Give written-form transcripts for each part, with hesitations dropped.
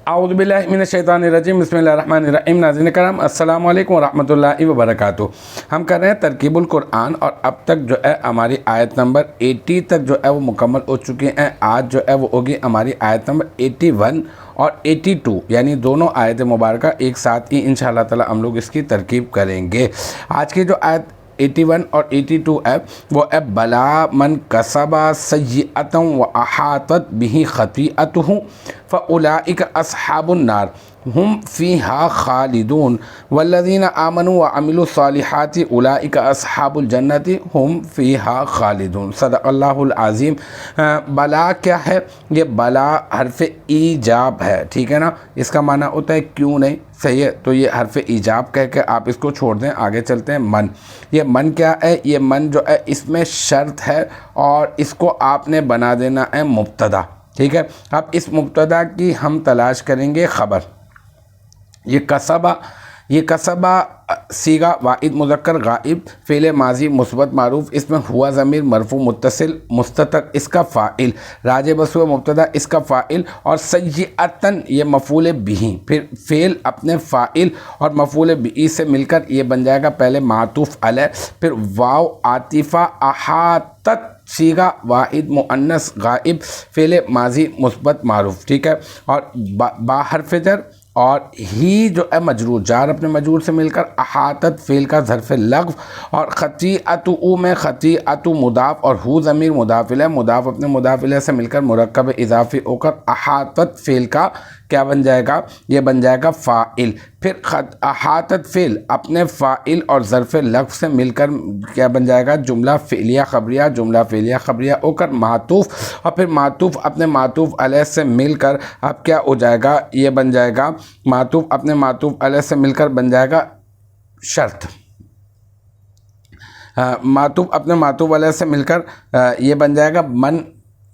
औज़ु बिल्लाहि मिनश शैतानिर रजीम बिस्मिल्लाहिर्रहमानिर रहीम। नाज़रीन कराम अस्सलामु अलैकुम वरहमतुल्लाहि वबरकातुहू। हम कर रहे हैं तरकीबुल कुरान और अब तक जो है हमारी आयत नंबर 80 तक जो है वो मुकम्मल हो चुकी हैं। आज जो है वो होगी हमारी आयत नंबर 81 और 82, यानी दोनों आयत मुबारक एक साथ ही इंशाअल्लाह ताला हम लोग इसकी तरकीब करेंगे। आज की जो आयत 81 और 82 है वो है बला मन कसबा सय्यअतन व अहातत बिही खतीअतुहु फ़उलाइका अस्हाबुन नार हुम फ़ीहा खालिदून वल्लज़ीना आमनू व अमिलुस्सालिहाति उलाइका अस्हाबुल जन्नति हुम फ़ीहा खालिदून। सदक़ल्लाहुल अज़ीम। बला क्या है? ये बला हर्फ़ ईजाब है, ठीक है ना। इसका माना होता है क्यों नहीं, सही है। तो ये हर्फ़ ईजाब कह के आप इसको छोड़ दें, आगे चलते हैं। मन, ये मन क्या है? ये मन जो है इसमें शर्त है और इसको आपने बना देना है मुब्तदा, ठीक है। अब इस मुब्तदा की हम तलाश करेंगे ख़बर। ये कसबा सीगा वाइद मुज़क्कर गाइब फ़ेल माजी मुस्बत मारूफ, इसमें हुआ ज़मीर मरफू मुत्तसिल मुस्ततर इसका फ़ाइल, राज बसुआ मुब्तदा इसका फ़ाइल, और सय्यअतन ये मफ़ूल बिही, फिर फ़ेल अपने फ़ाइल और मफ़ूल बिही से मिलकर ये बन जाएगा पहले मातूफ़ अलैह, फिर वाव आतिफ़ा अहातत सीगा वाहिद मुअन्नस गाइब फ़ेल माजी मुस्बत मारूफ, ठीक है। और बाहर फ़िजर और ही जो है मजरूर, जार अपने मजरूर से मिलकर अहातत फ़ेल का ज़र्फ़ लग़्व, और खतीअतु में खतीअतु मुदाफ़ और हु ज़मीर मुदाफ़िल है, मुदाफ़ अपने मुदाफ़िल से मिलकर मुरक्कब इज़ाफ़ी होकर अहातत फ़ेल का क्या बन जाएगा? ये बन जाएगा फ़ाइल। फिर अहातत फ़ेल अपने फ़ाइल और ज़र्फ़ लग़्व से मिलकर क्या बन जाएगा? जुमला फ़ेलिया ख़बरिया, जुमला फ़ेलिया ख़बरिया होकर मातूफ़, और फिर मातूफ़ अपने मातूफ़ अलैह से मिलकर अब क्या हो जाएगा? ये बन जाएगा मातूफ़ अपने मातूफ़ अलैह से मिलकर बन जाएगा शर्त। मातूफ़ अपने मातूफ़ अलैह से मिलकर ये बन जाएगा मन,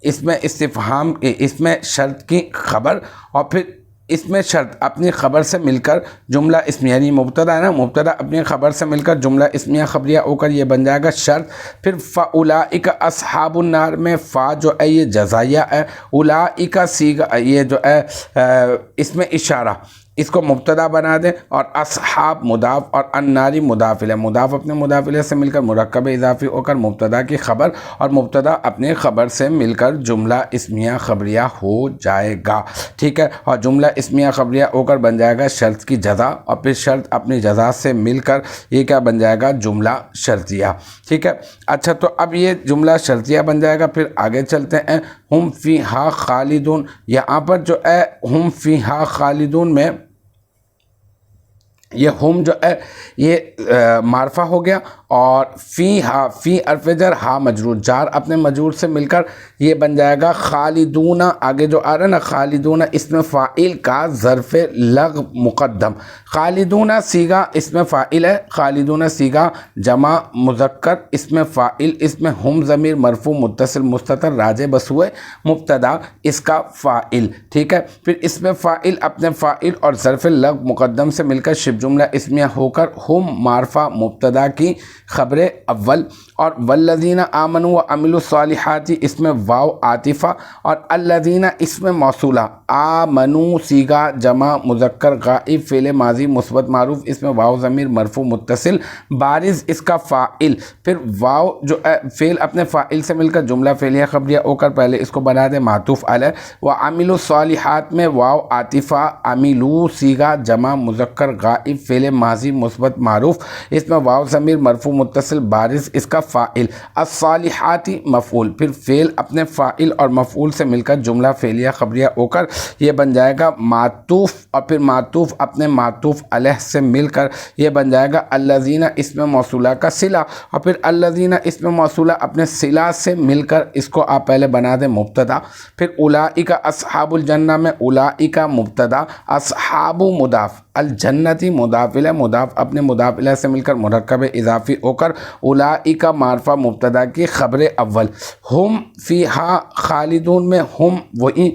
इसमें इस्तिफ़हाम, इसमें शर्त की ख़बर, और फिर इसमें शर्त अपनी ख़बर से मिलकर जुमला इसमिया, यानी मुब्तदा है ना, मुब्तदा अपनी ख़बर से मिलकर जुमला इसमिया ख़बरिया होकर ये बन जाएगा शर्त। फिर फ़उलाइका अस्हाबुन नार में फ़ा जो है ये जज़ाया है, उलाइका सीगा ये जो है इसमें इशारा, इसको मुब्तदा बना दें, और अस्हाब मुदाफ़ और अन्नारी मुदाफ़िल है, मुदाफ़ अपने मुदाफ़िल से मिलकर मुरक्कब इज़ाफ़ी होकर मुब्तदा की ख़बर और मुब्तदा अपने ख़बर से मिलकर जुमला इस्मिया ख़बरिया हो जाएगा, ठीक है। और जुमला इस्मिया ख़बरिया होकर बन जाएगा शर्त की जज़ा, और फिर शर्त अपनी जज़ा से मिलकर ये क्या बन जाएगा? जुमला शर्तिया, ठीक है। अच्छा, तो अब ये जुमला शर्तिया बन जाएगा। फिर आगे चलते हैं। हुम फ़ीहा खालिदून, यहाँ पर जो है हुम फ़ीहा खालिदून में ये हुम जो है ये मारफा हो गया, और फ़ी अरफ़जर हा मजरूर, जार अपने मजरूर से मिलकर ये बन जाएगा खालिदूना। आगे जो आ रहा है ना खालिदूना, इसमें फ़ाइल का ज़र्फ़ लग़्व मुक़द्दम, खालिदूना सीगा इसमें फ़ाइल है, खालिदूना सीगा जमा मुज़क्कर इसमें फ़ाइल, इसमें हुम ज़मीर मरफू मुत्तसिल मुस्ततर राज बसुए मुब्तदा इसका फ़ाइल, ठीक है। फिर इसमें फ़ाइल अपने फ़ाइल और ज़र्फ़ लग़्व मुक़द्दम से मिलकर शिब जुमला इसमिया होकर हुम मारफा मुब्तदा की ख़बर अव्वल, और वल्लज़ीना आमनू व अमिलुस्सालिहाति इसमें वाव आतिफ़ा, और अल्लज़ीना इसमें मौसूला, आमनू सीगा जमा मुज़क्कर गाइब फ़ेल माजी मुस्बत मारूफ इसमें वाव ज़मीर मरफू मुत्तसिल बारिज़ इसका फ़ाइल, फिर वाव जो फ़ेल अपने फ़ाइल से मिलकर जुमला फ़ेलिया ख़बरिया होकर पहले इसको बना दे मातूफ़ अलैह, व अमिलुस्सालिहात में वाव आतिफ़ा अमिलू सीगा जमा मुज़क्कर गाइब फ़ेल माजी मुस्बत मारूफ इसमें वाव ज़मीर मरफू मुत्तसिल बारिज़ इसका फ़ाइल, अस्सालिहाती मफ़ूल, फिर फ़ेल अपने फ़ाइल और मफ़ूल से मिलकर जुमला फ़ेलिया ख़बरिया होकर ये बन जाएगा मातूफ़, और फिर मातूफ़ अपने मातूफ़ अलैह से मिलकर ये बन जाएगा अल्लज़ीना इसमें मौसूला का सिला, और फिर अल्लज़ीना इसमें मौसूला अपने सिला से मिलकर इसको आप पहले बना दें मुब्तदा। फिर उलाइका अस्हाबुल जन्ना में उलाइका मुब्तदा, अस्हाबु मुदाफ़, अल जन्नती मुदाफ़िल है, मुदाफ़ अपने मुदाफ़िल से मिलकर मुरक्कब इज़ाफ़ी होकर उलाइका मारफा मुब्तदा की ख़बर अव्वल, हम फ़ीहा खालिदून में हम वही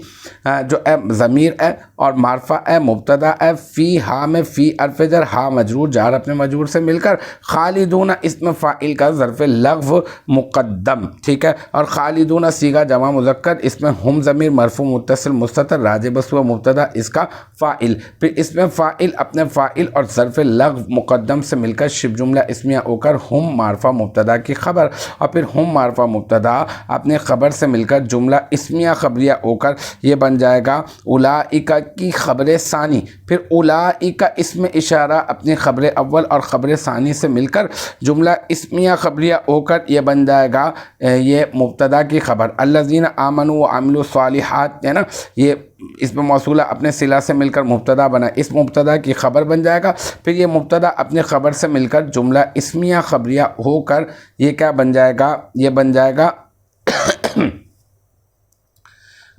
जो है ज़मीर है और मारफा है मुब्तदा है, फ़ीहा में फ़ी अरफजर हा मजरूर जार अपने मजरूर से मिलकर, खालिदून इसमें फ़ाइल का ज़र्फ़ लग़्व मुक़द्दम, ठीक है। और खालिदून सीगा जमा मुज़क्कर, इसमें हम ज़मीर मरफू मुत्तसिल मुस्ततर राजिब हुआ मुब्तदा इसका फ़ाइल, फिर इसमें फ़ाइल अपने फ़ाइल और ज़र्फ़ लग़्व मुक़द्दम से मिलकर शिब जुमला इस्मिया होकर हम मारफा मुब्तदा की ख़बर, और फिर हम मारफा मुब्तदा अपने ख़बर से मिलकर जुमला इस्मिया ख़बरिया होकर ये बन जाएगा उलाइका की ख़बर सानी, फिर उलाइका इसमें इशारा अपनी ख़बर अव्वल और ख़बर सानी से मिलकर जुमला इस्मिया ख़बरिया होकर ये बन जाएगा ये मुब्तदा की ख़बर। अल्लज़ीना आमनू व अमिलू सालिहात है ना, ये इसमें मौसूला अपने सिला से मिलकर मुब्तदा बना, इस मुब्तदा की ख़बर बन जाएगा। फिर ये मुब्तदा अपने ख़बर से मिलकर जुमला इस्मिया ख़बरिया होकर ये क्या बन जाएगा, ये बन जाएगा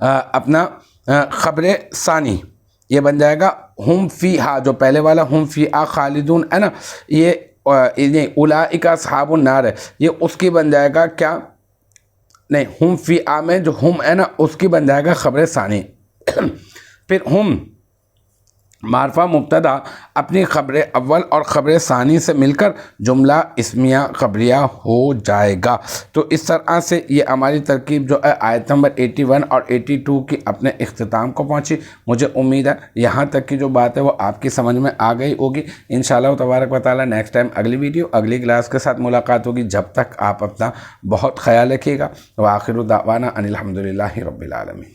अपना ख़बर सानी, ये बन जाएगा हम फ़ीहा, जो पहले वाला हम फ़ीहा खालिदून है ना, ये उलाइका अस्हाबुन नार है, ये उसकी बन जाएगा क्या, नहीं हम फ़ीहा में जो हम है ना उसकी बन जाएगा ख़बर सानी। फिर हम मारफा मुब्तदा अपनी ख़बर अव्वल और ख़बर सानी से मिलकर जुमला इस्मिया ख़बरिया हो जाएगा। तो इस तरह से ये हमारी तरकीब जो है आयत नंबर 81 और 82 की अपने इख्तिताम को पहुँची। मुझे उम्मीद है यहाँ तक की जो बात है वो आपकी समझ में आ गई होगी। इंशाअल्लाह तबारक व तआला नेक्स्ट टाइम अगली वीडियो अगली क्लास के साथ मुलाकात होगी। जब तक आप अपना बहुत ख्याल रखिएगा। व आखिरु दावाना अनिल हम्दुलिल्लाहि रब्बिल आलमीन।